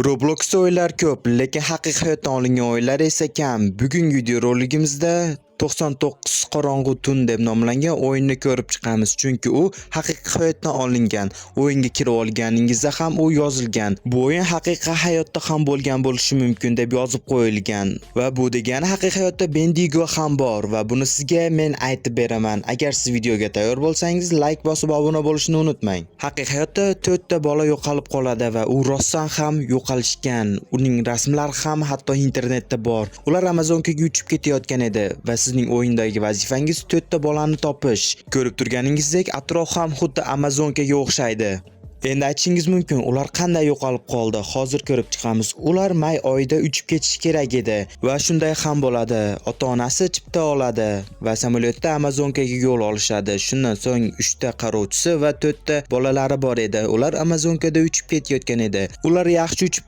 Roblox'da o'yinlar ko'p, lekin haqiqiy hayotdan olingan o'yinlar esa kam. Bugungi videoroligimizda 99 qorong'u tun deb nomlangan o'yinni ko'rib chiqamiz, chunki u haqiqiy hayotdan olingan. O'yinga kirib olganingizda ham u yozilgan. Bu o'yin haqiqiy hayotda ham bo'lgan bo'lishi mumkin deb yozib qo'yilgan. Va bu degani haqiqiy hayotda Bendigo ham bor va buni sizga men aytib beraman. Agar siz videoga tayyor bo'lsangiz, like bosib obuna bo'lishni unutmang. Haqiqiy hayotda 4 ta bola yo'qolib qoladi va u rostdan ham yo'qolishgan. Uning rasmlari ham hatto internetda bor. Ular Amazonkaga uchib ketayotgan edi va sizning o'yindagi vazifangiz 4 ta bolani topish. Ko'rib turganingizdek, atrof ham xuddi Amazonkaga o'xshaydi. Endi aytishingiz mumkin, ular qanday yo'qolib qoldi? Hozir ko'rib chiqamiz. Ular may oyida uchib ketishi kerak edi va shunday ham bo'ladi. Ota-onasi chipta oladi va samolyotda Amazonkaga yo'l olishadi. Shundan so'ng 3 ta qarovchisi va 4 ta bolalari bor edi. Ular Amazonkada uchib ketayotgan edi. Ular yaxshi uchib